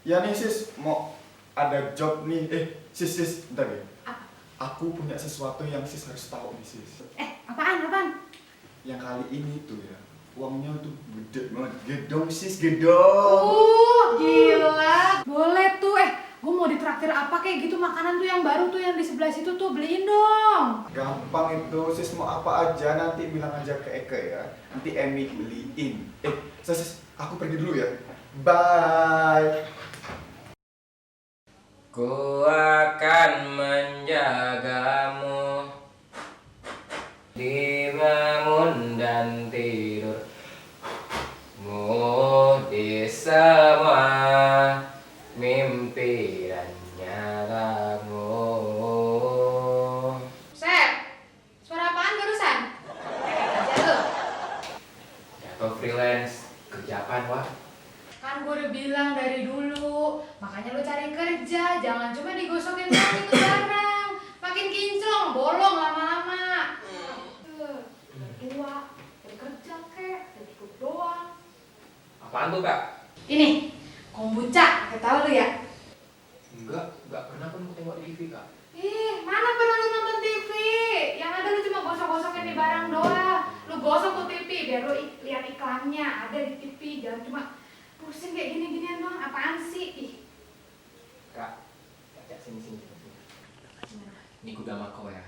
Ya nih sis, mau ada job nih. Sis, bentar ya. Aku punya sesuatu yang sis harus tahu nih sis. Apaan? Yang kali ini tuh ya, uangnya tuh gede banget. Gedong sis, gedong. Gila. Boleh tuh, gue mau ditraktir apa kayak gitu, makanan tuh yang baru tuh yang di sebelah situ tuh, beliin dong. Gampang itu, sis mau apa aja nanti bilang aja ke Eke ya. Nanti Emi beliin. Sis, aku pergi dulu ya. Bye. Ku akan menjagamu dibangun dan tidurmu di semua mimpi dan nyatamu. Sep, suara apaan barusan? Aja lu. Jatuh freelance, kerja apaan wah? Kan gue udah bilang dari dulu, makanya lu cari kerja, jangan cuma digosokin doang itu barang. Makin kinclong, bolong lama-lama. Udah tua, cari kerja kek, ikut doang. Apaan tuh kak? Ini, kombucha, gak tau lu ya? Enggak pernah pun tengok di TV kak. Mana pernah lu nonton TV? Yang ada lu cuma gosok-gosokin di barang doang. Lu gosok tuh TV biar lu lihat iklannya, ada di TV, jangan cuma pusing kayak gini-ginian doang. Apaan sih? Kak, sini. Ini kuda mako ya.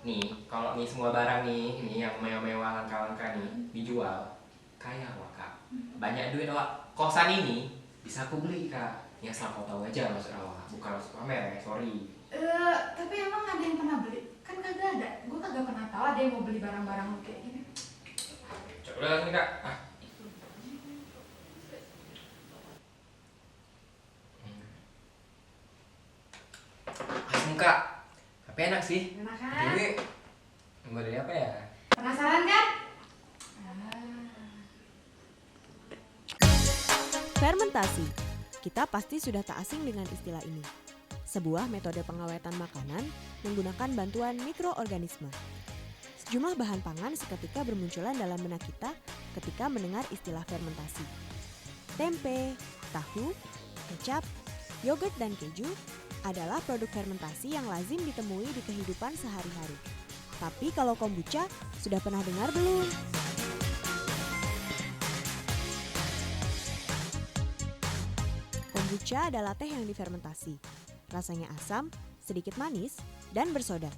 Nih, kalau nih semua barang nih yang mewah-mewah langka-langka nih dijual, kaya wah kak. Banyak duit wah. Kosan ini bisa aku beli kak. Ya asal kau tahu aja maksud awak, bukan maksud pamer, sorry. Tapi emang ada yang pernah beli? Kan kagak ada. Gue kagak pernah tahu ada yang mau beli barang-barang lu kayak gini. Coba nih kak. Asem kak. Tapi enak sih. Enak kan? Dewi, buat dari apa ya? Penasaran kan? Fermentasi. Kita pasti sudah tak asing dengan istilah ini. Sebuah metode pengawetan makanan menggunakan bantuan mikroorganisme. Sejumlah bahan pangan seketika bermunculan dalam benak kita ketika mendengar istilah fermentasi. Tempe, tahu, kecap, yogurt dan keju adalah produk fermentasi yang lazim ditemui di kehidupan sehari-hari. Tapi kalau kombucha, sudah pernah dengar belum? Kombucha adalah teh yang difermentasi. Rasanya asam, sedikit manis, dan bersoda.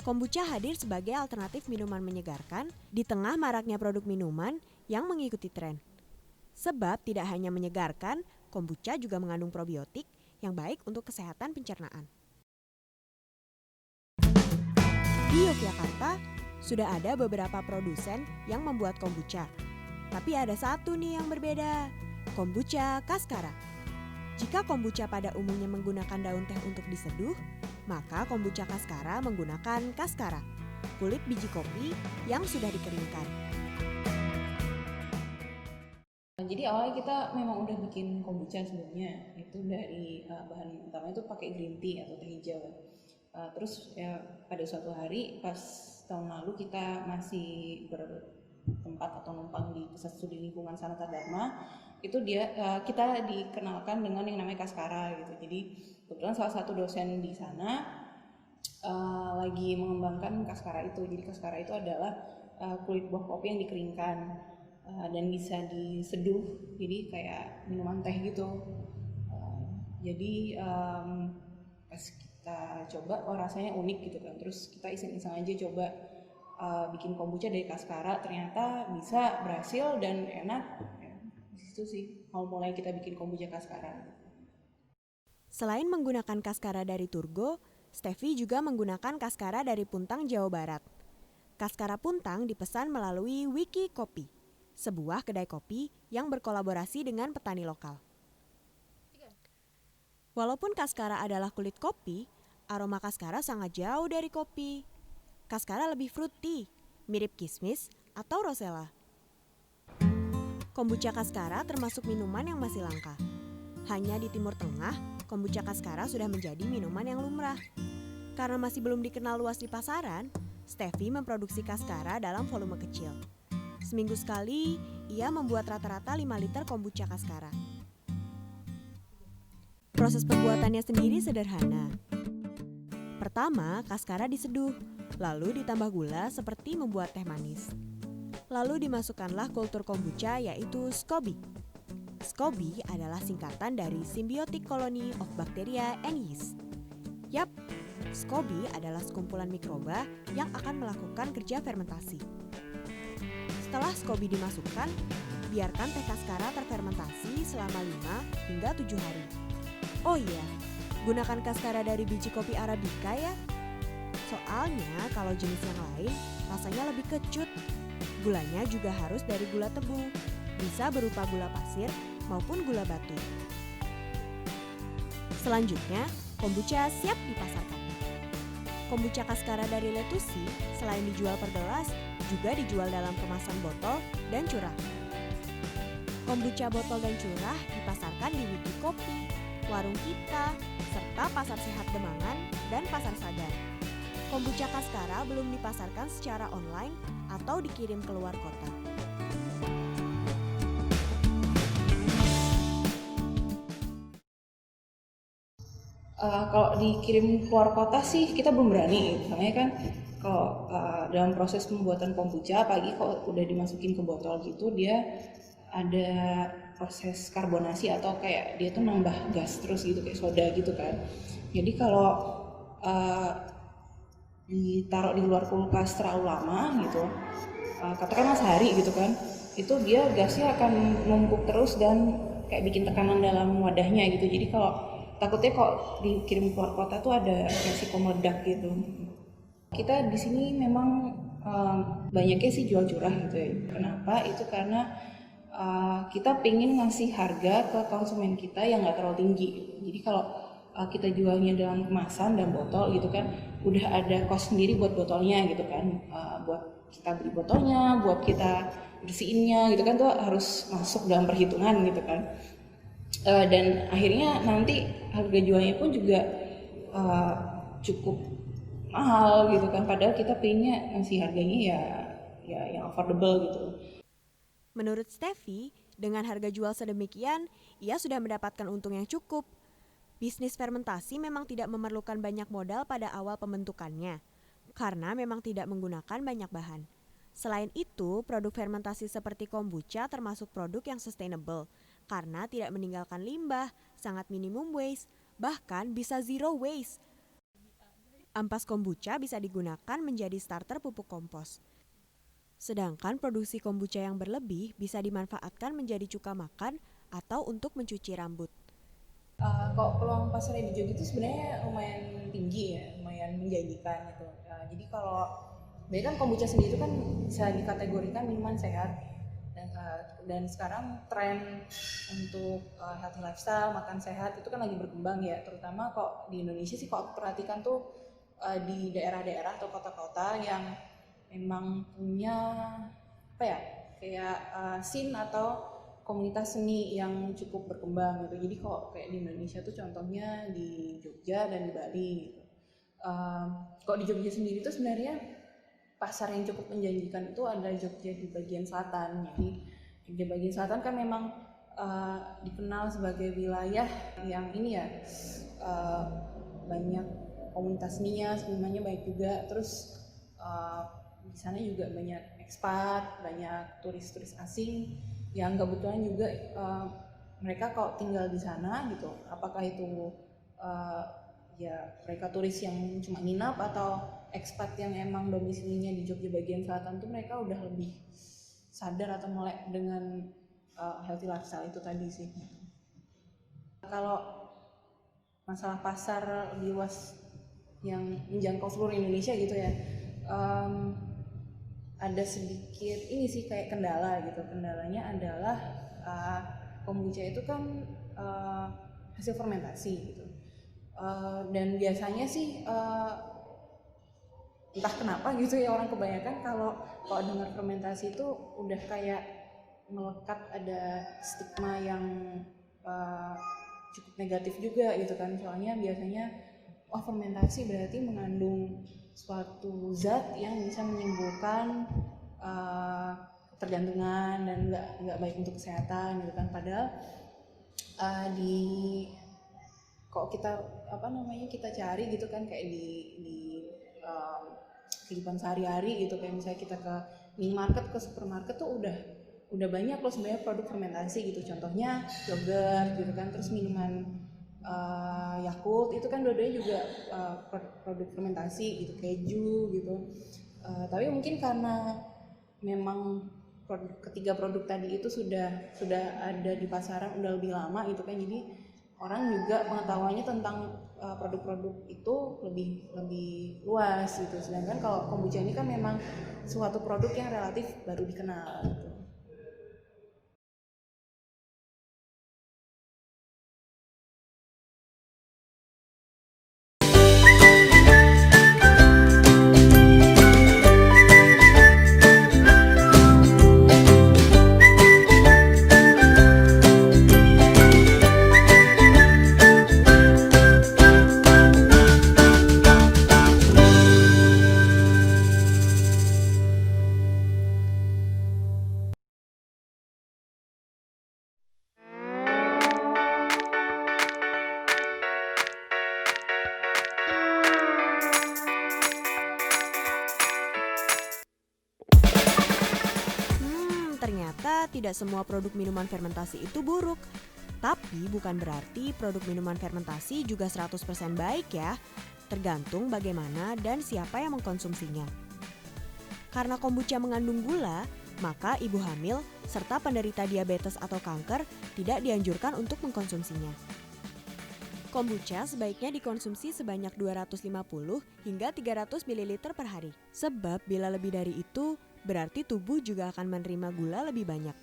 Kombucha hadir sebagai alternatif minuman menyegarkan di tengah maraknya produk minuman yang mengikuti tren. Sebab tidak hanya menyegarkan, kombucha juga mengandung probiotik yang baik untuk kesehatan pencernaan. Di Yogyakarta, sudah ada beberapa produsen yang membuat kombucha. Tapi ada satu nih yang berbeda, kombucha Kaskara. Jika kombucha pada umumnya menggunakan daun teh untuk diseduh, maka kombucha Kaskara menggunakan kaskara, kulit biji kopi yang sudah dikeringkan. Jadi awalnya kita memang udah bikin kombucha sebelumnya, itu dari bahan utama itu pakai green tea atau teh hijau. Terus ya pada suatu hari pas tahun lalu kita masih bertempat atau numpang di pusat studi lingkungan Sanata Dharma, itu kita dikenalkan dengan yang namanya Kaskara gitu. Jadi kebetulan salah satu dosen di sana lagi mengembangkan Kaskara itu. Jadi Kaskara itu adalah kulit buah kopi yang dikeringkan dan bisa diseduh, jadi kayak minuman teh gitu. Jadi pas kita coba, rasanya unik gitu kan. Terus kita iseng-iseng aja coba bikin kombucha dari Kaskara, ternyata bisa berhasil dan enak. Itu sih mau mulai kita bikin kombucha Kaskara. Selain menggunakan Kaskara dari Turgo, Steffi juga menggunakan Kaskara dari Puntang, Jawa Barat. Kaskara Puntang dipesan melalui Wiki Kopi, sebuah kedai kopi yang berkolaborasi dengan petani lokal. Walaupun Kaskara adalah kulit kopi, aroma Kaskara sangat jauh dari kopi. Kaskara lebih fruity, mirip kismis atau rosella. Kombucha Kaskara termasuk minuman yang masih langka. Hanya di Timur Tengah, kombucha Kaskara sudah menjadi minuman yang lumrah. Karena masih belum dikenal luas di pasaran, Steffi memproduksi Kaskara dalam volume kecil. Seminggu sekali, ia membuat rata-rata 5 liter kombucha Kaskara. Proses pembuatannya sendiri sederhana. Pertama, kaskara diseduh, lalu ditambah gula seperti membuat teh manis. Lalu dimasukkanlah kultur kombucha yaitu SCOBY. SCOBY adalah singkatan dari Symbiotic Colony of Bacteria and Yeast. Yap, SCOBY adalah sekumpulan mikroba yang akan melakukan kerja fermentasi. Setelah SCOBY dimasukkan, biarkan teh kaskara terfermentasi selama 5 hingga 7 hari. Oh iya, gunakan kaskara dari biji kopi Arabica ya. Soalnya kalau jenis yang lain rasanya lebih kecut. Gulanya juga harus dari gula tebu, bisa berupa gula pasir maupun gula batu. Selanjutnya, kombucha siap dipasarkan. Kombucha kaskara dari Letusi selain dijual per gelas, juga dijual dalam kemasan botol dan curah. Kombucha botol dan curah dipasarkan di Wiki Kopi, Warung Kita, serta Pasar Sehat Demangan dan Pasar Sadar. Kombucha kaskara belum dipasarkan secara online atau dikirim keluar kota. Kalau dikirim keluar kota sih kita belum berani, soalnya kan kalau dalam proses pembuatan kombucha, apalagi kalau udah dimasukin ke botol gitu, dia ada proses karbonasi atau kayak dia tuh nambah gas terus gitu, kayak soda gitu kan. Jadi kalau ditaruh di luar kulkas terlalu lama gitu, katakanlah sehari gitu kan, itu dia gasnya akan numpuk terus dan kayak bikin tekanan dalam wadahnya gitu. Jadi kalau takutnya kok dikirim keluar kota tuh ada resiko meledak gitu. Kita di sini memang banyaknya sih jual curah gitu ya. Kenapa? Itu karena kita pengen ngasih harga ke konsumen kita yang nggak terlalu tinggi. Jadi kalau kita jualnya dalam kemasan dan botol gitu kan, udah ada cost sendiri buat botolnya gitu kan, buat kita beli botolnya, buat kita bersihinnya gitu kan, tuh harus masuk dalam perhitungan gitu kan. Dan akhirnya nanti harga jualnya pun juga cukup mahal gitu kan, padahal kita pengennya ngasih harganya ya yang affordable gitu. Menurut Steffi, dengan harga jual sedemikian, ia sudah mendapatkan untung yang cukup. Bisnis fermentasi memang tidak memerlukan banyak modal pada awal pembentukannya, karena memang tidak menggunakan banyak bahan. Selain itu, produk fermentasi seperti kombucha termasuk produk yang sustainable, karena tidak meninggalkan limbah, sangat minimum waste, bahkan bisa zero waste. Ampas kombucha bisa digunakan menjadi starter pupuk kompos. Sedangkan produksi kombucha yang berlebih bisa dimanfaatkan menjadi cuka makan atau untuk mencuci rambut. Kalau peluang pasarnya di Jogja itu sebenarnya lumayan tinggi ya, lumayan menjanjikan gitu. Jadi kalau kan kombucha sendiri itu kan bisa dikategorikan minuman sehat, dan sekarang tren untuk healthy lifestyle, makan sehat itu kan lagi berkembang ya, terutama kok di Indonesia sih kok aku perhatikan tuh di daerah-daerah atau kota-kota yang memang punya apa ya, kayak scene atau komunitas seni yang cukup berkembang gitu. Jadi kok kayak di Indonesia tuh contohnya di Jogja dan di Bali gitu. Kok di Jogja sendiri tuh sebenarnya pasar yang cukup menjanjikan itu ada Jogja di bagian selatan. Jadi Jogja bagian selatan kan memang dikenal sebagai wilayah yang ini ya, banyak komunitas seninya, senimannya baik juga. Terus di sana juga banyak ekspat, banyak turis-turis asing yang kebetulan juga mereka kok tinggal di sana gitu. Apakah itu ya mereka turis yang cuma nginap atau ekspat yang emang domisilinya di Jogja bagian selatan tuh mereka udah lebih sadar atau melek dengan healthy lifestyle itu tadi sih. Kalau masalah pasar lebih luas yang menjangkau seluruh Indonesia gitu ya, ada sedikit ini sih kayak kendala gitu. Kendalanya adalah kombucha itu kan hasil fermentasi gitu, dan biasanya sih entah kenapa gitu ya, orang kebanyakan kalau dengar fermentasi itu udah kayak melekat ada stigma yang cukup negatif juga gitu kan. Soalnya biasanya fermentasi berarti mengandung suatu zat yang bisa menimbulkan ketergantungan dan nggak baik untuk kesehatan gitu kan. Padahal di kok kita kita cari gitu kan kayak di kehidupan sehari-hari gitu, kayak misalnya kita ke minimarket, ke supermarket tuh udah banyak loh sebenarnya produk fermentasi gitu, contohnya yogurt gitu kan, terus minuman Yakult itu kan dua-duanya juga produk fermentasi gitu, keju gitu. Tapi mungkin karena memang ketiga produk tadi itu sudah ada di pasaran udah lebih lama gitu kan, jadi orang juga pengetahuannya tentang produk-produk itu lebih luas gitu. Sedangkan kalau kombucha ini kan memang suatu produk yang relatif baru dikenal gitu. Ternyata tidak semua produk minuman fermentasi itu buruk. Tapi bukan berarti produk minuman fermentasi juga 100% baik ya. Tergantung bagaimana dan siapa yang mengkonsumsinya. Karena kombucha mengandung gula, maka ibu hamil serta penderita diabetes atau kanker tidak dianjurkan untuk mengkonsumsinya. Kombucha sebaiknya dikonsumsi sebanyak 250 hingga 300 ml per hari. Sebab bila lebih dari itu, berarti tubuh juga akan menerima gula lebih banyak.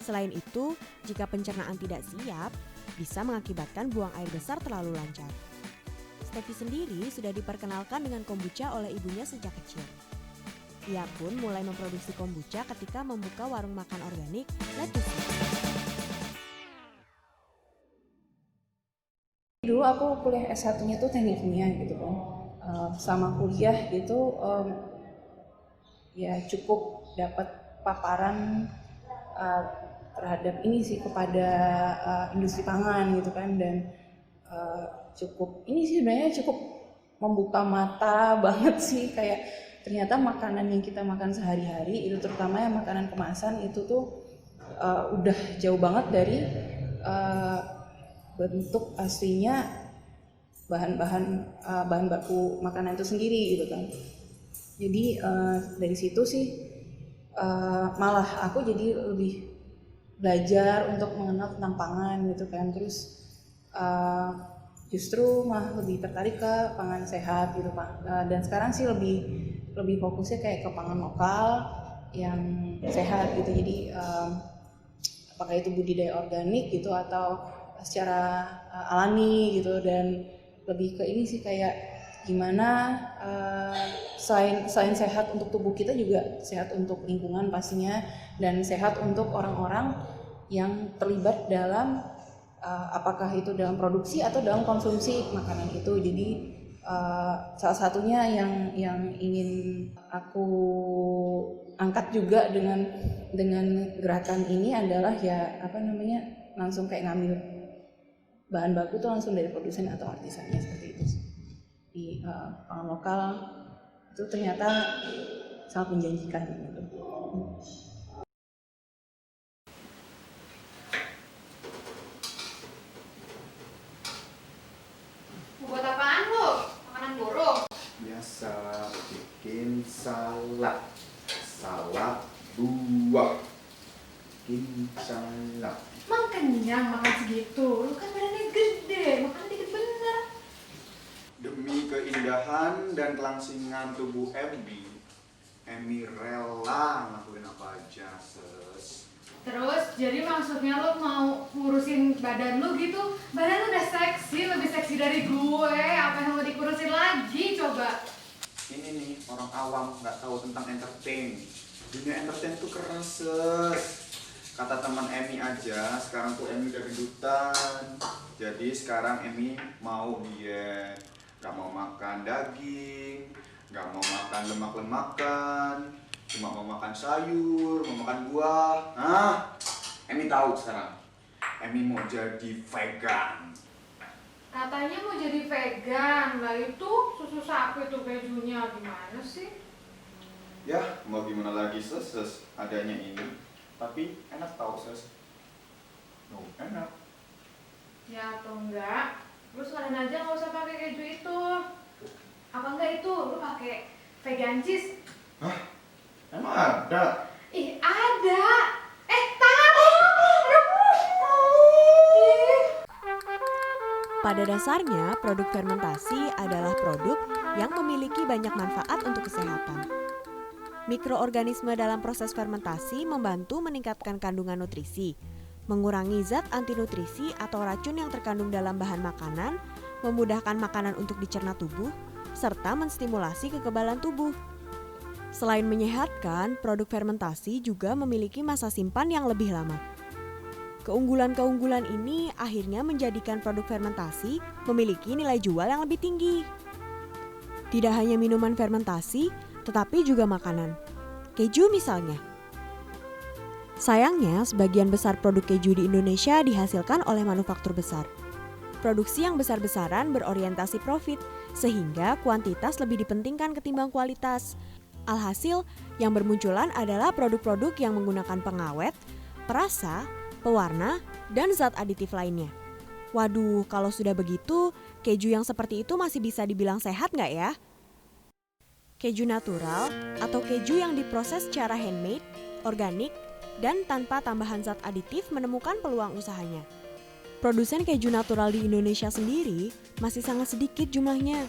Selain itu, jika pencernaan tidak siap, bisa mengakibatkan buang air besar terlalu lancar. Steffi sendiri sudah diperkenalkan dengan kombucha oleh ibunya sejak kecil. Ia pun mulai memproduksi kombucha ketika membuka warung makan organik Lettuce. Dulu aku kuliah S1-nya tuh teknik kimia gitu kan. Sama kuliah gitu ya cukup dapat paparan terhadap ini sih kepada industri pangan gitu kan, dan cukup ini sih sebenarnya cukup membuka mata banget sih, kayak ternyata makanan yang kita makan sehari-hari itu terutama yang makanan kemasan itu tuh udah jauh banget dari bentuk aslinya bahan baku makanan itu sendiri gitu kan. Jadi dari situ sih malah aku jadi lebih belajar untuk mengenal tentang pangan gitu kan. Terus justru mah lebih tertarik ke pangan sehat gitu Pak. Dan sekarang sih lebih fokusnya kayak ke pangan lokal yang sehat gitu. Jadi apakah itu budidaya organik gitu atau secara alami gitu, dan lebih ke ini sih kayak gimana selain sehat untuk tubuh kita juga sehat untuk lingkungan pastinya, dan sehat untuk orang-orang yang terlibat dalam apakah itu dalam produksi atau dalam konsumsi makanan itu. Jadi salah satunya yang ingin aku angkat juga dengan gerakan ini adalah ya langsung kayak ngambil bahan baku tuh langsung dari produsen atau artisannya seperti itu. Di pangan lokal itu ternyata sangat menjanjikan gitu. Buat apaan lo? Makanan burung? Biasa bikin salad buah, bikin salad. Emang kenyang makan segitu? Lu kan badannya gede, makan dikit bener. Demi keindahan dan kelangsingan tubuh Emi rela ngelakuin apa aja, Ses. Terus, jadi maksudnya lo mau ngurusin badan lu gitu? Badan lu udah seksi, lebih seksi dari gue. Apa yang mau dikurusin lagi coba? Ini nih, orang awam nggak tahu tentang entertain. Dunia entertain tuh keras, Ses. Kata teman Emi aja, sekarang tuh Emi udah gendutan. Jadi sekarang Emi mau diet. Gak mau makan daging, gak mau makan lemak-lemakan, cuma mau makan sayur, mau makan buah. Emi tahu sekarang. Emi mau jadi vegan. Katanya mau jadi vegan, lah itu susu sapi tuh kejunya gimana sih? Ya, mau gimana lagi ses adanya ini. Tapi enak tau ses. Oh, enak. Ya atau enggak, lu sekalian aja nggak usah pakai keju itu. Apa enggak itu, lu pakai vegan cheese? Hah? Emang ada? Ih ada. Tahu. Pada dasarnya, produk fermentasi adalah produk yang memiliki banyak manfaat untuk kesehatan. Mikroorganisme dalam proses fermentasi membantu meningkatkan kandungan nutrisi, mengurangi zat antinutrisi atau racun yang terkandung dalam bahan makanan, memudahkan makanan untuk dicerna tubuh, serta menstimulasi kekebalan tubuh. Selain menyehatkan, produk fermentasi juga memiliki masa simpan yang lebih lama. Keunggulan-keunggulan ini akhirnya menjadikan produk fermentasi memiliki nilai jual yang lebih tinggi. Tidak hanya minuman fermentasi, tetapi juga makanan. Keju misalnya. Sayangnya, sebagian besar produk keju di Indonesia dihasilkan oleh manufaktur besar. Produksi yang besar-besaran berorientasi profit, sehingga kuantitas lebih dipentingkan ketimbang kualitas. Alhasil, yang bermunculan adalah produk-produk yang menggunakan pengawet, perasa, pewarna, dan zat aditif lainnya. Waduh, kalau sudah begitu, keju yang seperti itu masih bisa dibilang sehat nggak ya? Keju natural atau keju yang diproses secara handmade, organik, dan tanpa tambahan zat aditif menemukan peluang usahanya. Produsen keju natural di Indonesia sendiri masih sangat sedikit jumlahnya.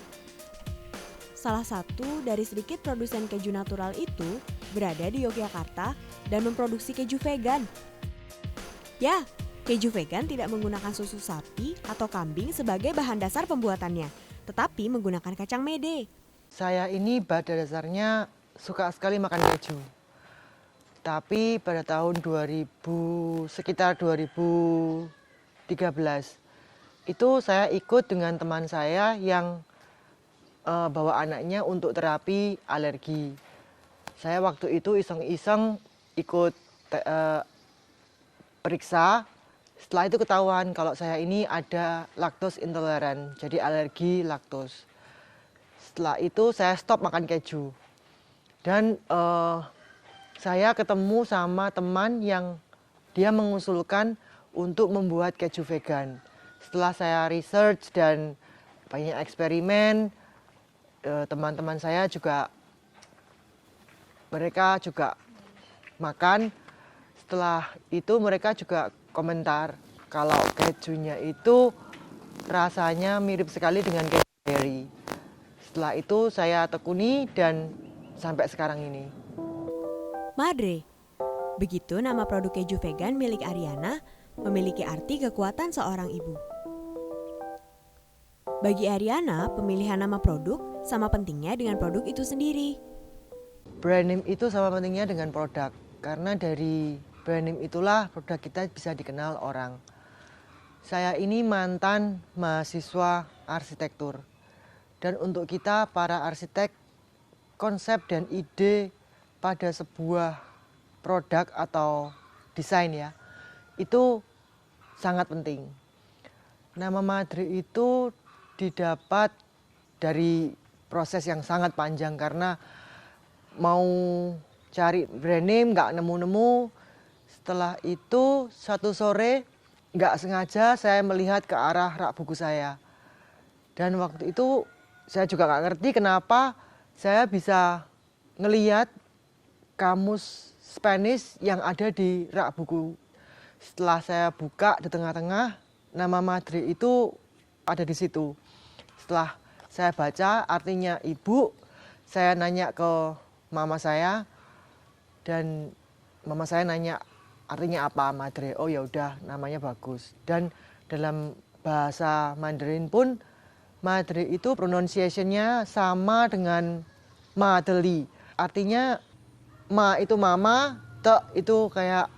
Salah satu dari sedikit produsen keju natural itu berada di Yogyakarta dan memproduksi keju vegan. Ya, keju vegan tidak menggunakan susu sapi atau kambing sebagai bahan dasar pembuatannya, tetapi menggunakan kacang mede. Saya ini pada dasarnya suka sekali makan keju. Tapi pada tahun sekitar 2013, itu saya ikut dengan teman saya yang bawa anaknya untuk terapi alergi. Saya waktu itu iseng-iseng ikut periksa. Setelah itu ketahuan kalau saya ini ada laktos intoleran, jadi alergi laktos. Setelah itu saya stop makan keju. Dan saya ketemu sama teman yang dia mengusulkan untuk membuat keju vegan. Setelah saya research dan banyak eksperimen, teman-teman saya juga, mereka juga makan. Setelah itu mereka juga komentar kalau kejunya itu rasanya mirip sekali dengan keju dairy. Setelah itu saya tekuni dan sampai sekarang ini. Madre, begitu nama produk keju vegan milik Ariana memiliki arti kekuatan seorang ibu. Bagi Ariana, pemilihan nama produk sama pentingnya dengan produk itu sendiri. Brand name itu sama pentingnya dengan produk, karena dari brand name itulah produk kita bisa dikenal orang. Saya ini mantan mahasiswa arsitektur. Dan untuk kita para arsitek, konsep dan ide pada sebuah produk atau desain ya, itu sangat penting. Nama Madre itu didapat dari proses yang sangat panjang karena mau cari brand name nggak nemu-nemu. Setelah itu satu sore nggak sengaja saya melihat ke arah rak buku saya. Dan waktu itu saya juga nggak ngerti kenapa saya bisa ngelihat kamus Spanish yang ada di rak buku. Setelah saya buka di tengah-tengah, nama Madre itu ada di situ. Setelah saya baca artinya ibu, saya nanya ke mama saya dan mama saya nanya artinya apa Madre. Oh ya udah, namanya bagus. Dan dalam bahasa Mandarin pun Madre itu pronunciation-nya sama dengan Madeli. Artinya ma itu mama, te itu kayak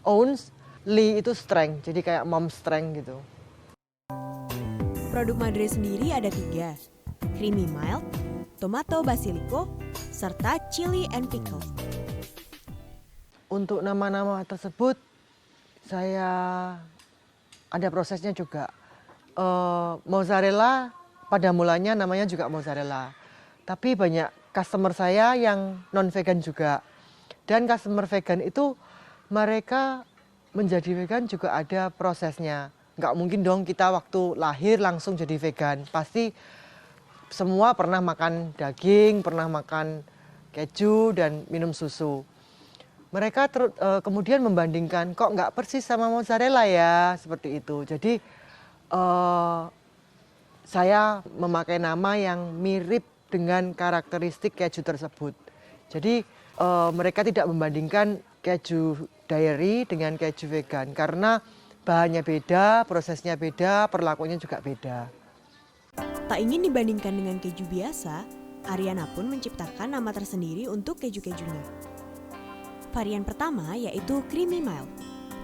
owns, li itu strength. Jadi kayak mom strength gitu. Produk Madre sendiri ada 3, creamy mild, tomato basilico, serta chili and pickle. Untuk nama-nama tersebut saya ada prosesnya juga. mozzarella pada mulanya namanya juga mozzarella. Tapi banyak customer saya yang non vegan juga. Dan customer vegan itu mereka menjadi vegan juga ada prosesnya. Nggak mungkin dong kita waktu lahir langsung jadi vegan. Pasti semua pernah makan daging, pernah makan keju dan minum susu. Mereka kemudian membandingkan, kok nggak persis sama mozzarella ya, seperti itu. Jadi saya memakai nama yang mirip dengan karakteristik keju tersebut. Jadi mereka tidak membandingkan keju dairy dengan keju vegan karena bahannya beda, prosesnya beda, perlakuannya juga beda. Tak ingin dibandingkan dengan keju biasa, Ariana pun menciptakan nama tersendiri untuk keju-kejunya. Varian pertama yaitu creamy mild.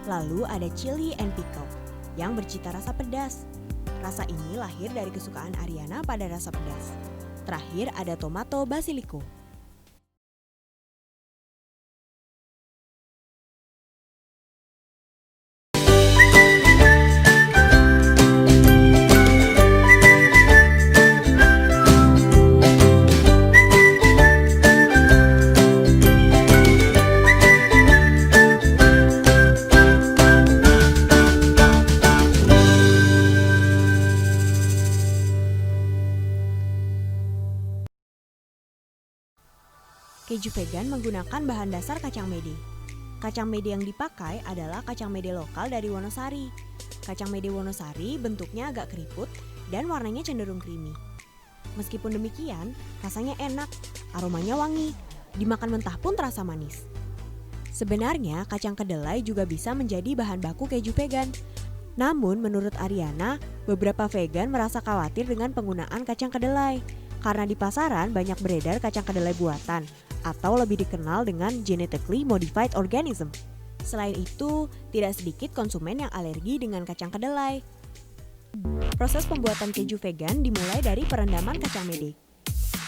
Lalu ada chili and pickle yang bercita rasa pedas. Rasa ini lahir dari kesukaan Ariana pada rasa pedas. Terakhir ada tomato basilico. Keju vegan menggunakan bahan dasar kacang mede. Kacang mede yang dipakai adalah kacang mede lokal dari Wonosari. Kacang mede Wonosari bentuknya agak keriput dan warnanya cenderung creamy. Meskipun demikian, rasanya enak, aromanya wangi, dimakan mentah pun terasa manis. Sebenarnya kacang kedelai juga bisa menjadi bahan baku keju vegan. Namun menurut Ariana, beberapa vegan merasa khawatir dengan penggunaan kacang kedelai. Karena di pasaran banyak beredar kacang kedelai buatan atau lebih dikenal dengan genetically modified organism. Selain itu, tidak sedikit konsumen yang alergi dengan kacang kedelai. Proses pembuatan keju vegan dimulai dari perendaman kacang mede.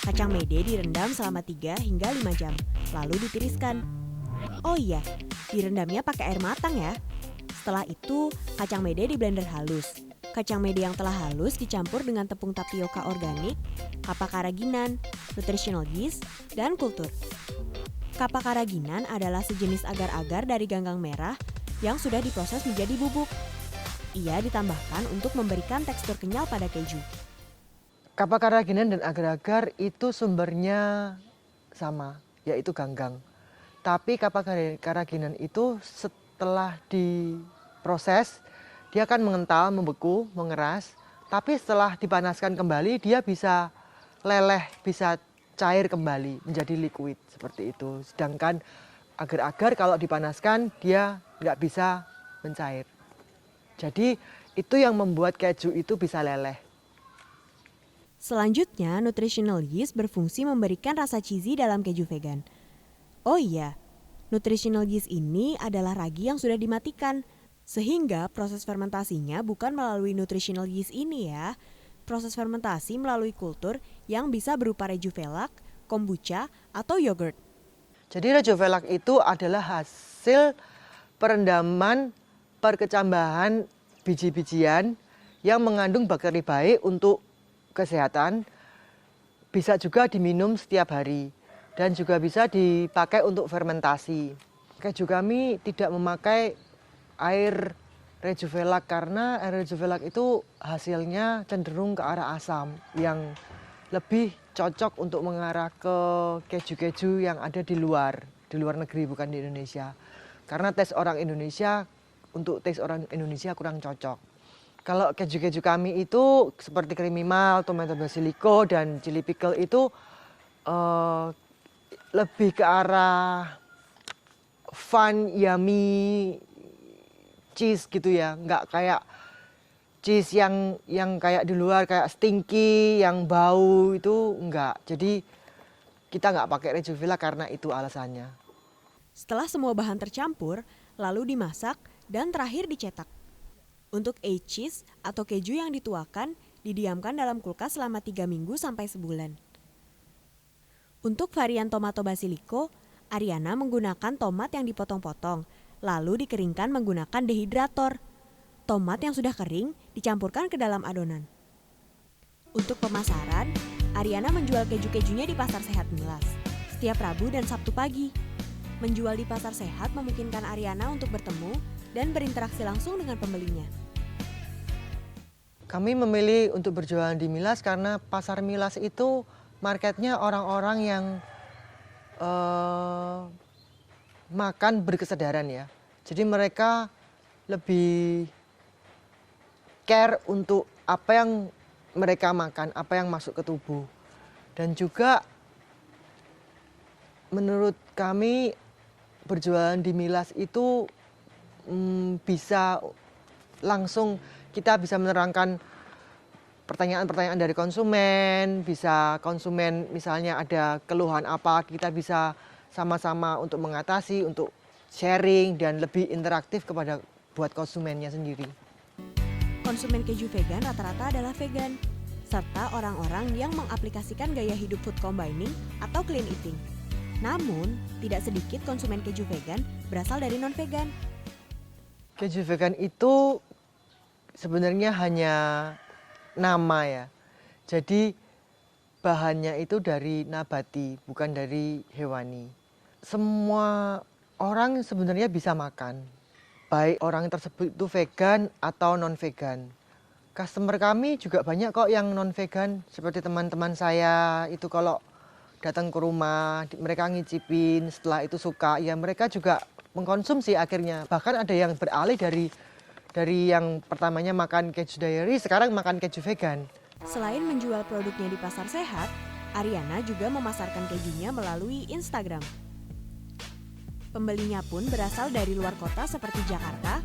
Kacang mede direndam selama 3 hingga 5 jam, lalu ditiriskan. Oh iya, direndamnya pakai air matang ya. Setelah itu, kacang mede di blender halus. Kacang mede yang telah halus dicampur dengan tepung tapioka organik, kapak karaginan, nutritional yeast, dan kultur. Kapak karaginan adalah sejenis agar-agar dari ganggang merah yang sudah diproses menjadi bubuk. Ia ditambahkan untuk memberikan tekstur kenyal pada keju. Kapak karaginan dan agar-agar itu sumbernya sama, yaitu ganggang. Tapi kapak karaginan itu setelah diproses, dia akan mengental, membeku, mengeras. Tapi setelah dipanaskan kembali, dia bisa leleh, bisa cair kembali, menjadi liquid seperti itu. Sedangkan agar-agar kalau dipanaskan, dia nggak bisa mencair. Jadi itu yang membuat keju itu bisa leleh. Selanjutnya, nutritional yeast berfungsi memberikan rasa cheesy dalam keju vegan. Oh iya, nutritional yeast ini adalah ragi yang sudah dimatikan. Sehingga proses fermentasinya bukan melalui nutritional yeast ini ya. Proses fermentasi melalui kultur yang bisa berupa rejuvelak, kombucha, atau yogurt. Jadi rejuvelak itu adalah hasil perendaman perkecambahan biji-bijian yang mengandung bakteri baik untuk kesehatan. Bisa juga diminum setiap hari dan juga bisa dipakai untuk fermentasi. Keju kami tidak memakai air rejuvelak karena air rejuvelak itu hasilnya cenderung ke arah asam yang lebih cocok untuk mengarah ke keju-keju yang ada di luar negeri, bukan di Indonesia. Karena tes orang Indonesia, untuk tes orang Indonesia kurang cocok. Kalau keju-keju kami itu seperti creamy mild, tomato basilico, dan chili pickle itu lebih ke arah fun, yummy cheese gitu ya, nggak kayak cheese yang kayak di luar kayak stinky, yang bau itu enggak. Jadi kita nggak pakai rejuvelak karena itu alasannya. Setelah semua bahan tercampur, lalu dimasak dan terakhir dicetak. Untuk aged cheese atau keju yang dituakan, didiamkan dalam kulkas selama 3 minggu sampai sebulan. Untuk varian tomato basilico, Ariana menggunakan tomat yang dipotong-potong, lalu dikeringkan menggunakan dehidrator. Tomat yang sudah kering dicampurkan ke dalam adonan. Untuk pemasaran, Ariana menjual keju-kejunya di Pasar Sehat Milas setiap Rabu dan Sabtu pagi. Menjual di pasar sehat memungkinkan Ariana untuk bertemu dan berinteraksi langsung dengan pembelinya. Kami memilih untuk berjualan di Milas karena pasar Milas itu marketnya orang-orang yang makan berkesadaran ya. Jadi mereka lebih care untuk apa yang mereka makan, apa yang masuk ke tubuh. Dan juga menurut kami berjualan di Milas itu bisa langsung kita bisa menerangkan pertanyaan-pertanyaan dari konsumen, bisa konsumen misalnya ada keluhan apa, kita bisa sama-sama untuk mengatasi, untuk sharing dan lebih interaktif kepada buat konsumennya sendiri. Konsumen keju vegan rata-rata adalah vegan, serta orang-orang yang mengaplikasikan gaya hidup food combining atau clean eating. Namun, tidak sedikit konsumen keju vegan berasal dari non-vegan. Keju vegan itu sebenarnya hanya nama ya. Jadi bahannya itu dari nabati, bukan dari hewani. Semua orang sebenarnya bisa makan, baik orang tersebut itu vegan atau non-vegan. Customer kami juga banyak kok yang non-vegan, seperti teman-teman saya itu kalau datang ke rumah, mereka ngicipin, setelah itu suka, ya mereka juga mengkonsumsi akhirnya. Bahkan ada yang beralih dari yang pertamanya makan keju dairy, sekarang makan keju vegan. Selain menjual produknya di pasar sehat, Ariana juga memasarkan kejunya melalui Instagram. Pembelinya pun berasal dari luar kota seperti Jakarta,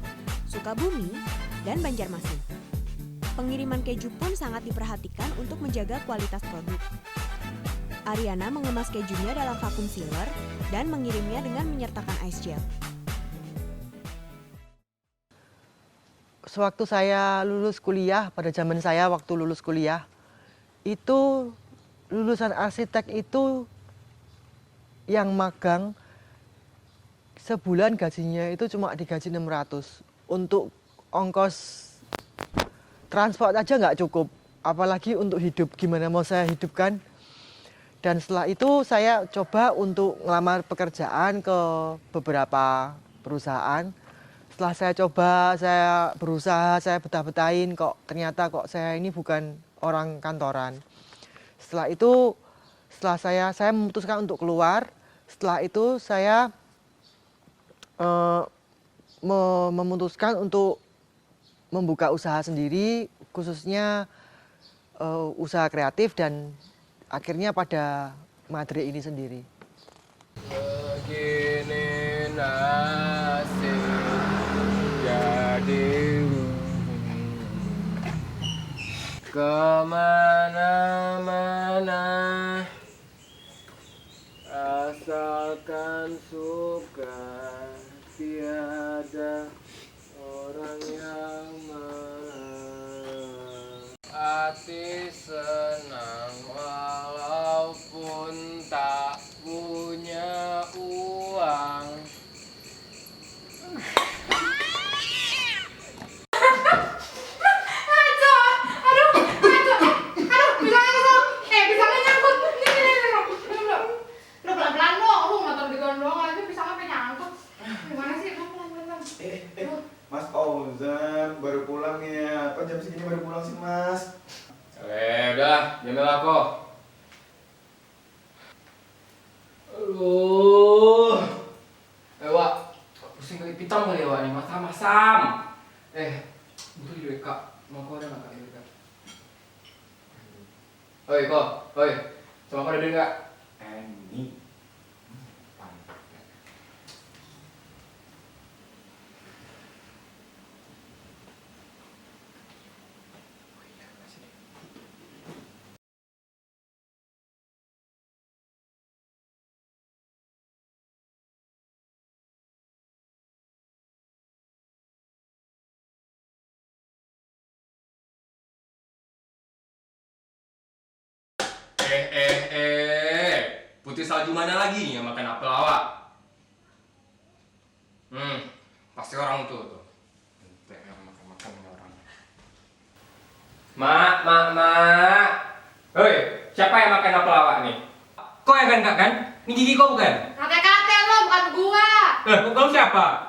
Sukabumi, dan Banjarmasin. Pengiriman keju pun sangat diperhatikan untuk menjaga kualitas produk. Ariana mengemas kejunya dalam vakum sealer dan mengirimnya dengan menyertakan ice gel. Sewaktu saya lulus kuliah, pada zaman saya waktu lulus kuliah, itu lulusan arsitek itu yang magang sebulan gajinya itu cuma digaji 600. Untuk ongkos transport aja nggak cukup, apalagi untuk hidup, gimana mau saya hidupkan. Dan setelah itu saya coba untuk ngelamar pekerjaan ke beberapa perusahaan. Setelah saya coba, saya berusaha, saya betah-betahin kok ternyata kok saya ini bukan orang kantoran. Setelah itu, setelah saya memutuskan untuk keluar. Setelah itu saya memutuskan untuk membuka usaha sendiri, khususnya usaha kreatif dan akhirnya pada Madre ini sendiri. Begini nasib jadi kemana-mana asalkan suka, tiada orang yang hati senang walaupun tak punya uang. Pisangnya nyangkut. Lu pelan-pelan dong, lu motor digondong aja pisangnya sampai nyangkut. Gimana sih? Pelan-pelan. Mas Fauzan baru pulang ya. Apa jam segini baru pulang sih, Mas? Udah, jamil aku. Aduh. Wak, pusing kali pitam kali ya, Wak, nih masam-masam. Butuh di WK. Mau kau ada nggak Kak di WK? Oi, kok, oi. Sama kau ada duit nggak? Ini. Putri salju mana lagi nih yang makan apel awak? Pasti orang tuh. Yang makan-makan orang. Mak. Hoi, siapa yang makan pelawak nih? Kau yang kan? Ini gigi kau bukan? Kate-kate lo, bukan gua. Kau siapa?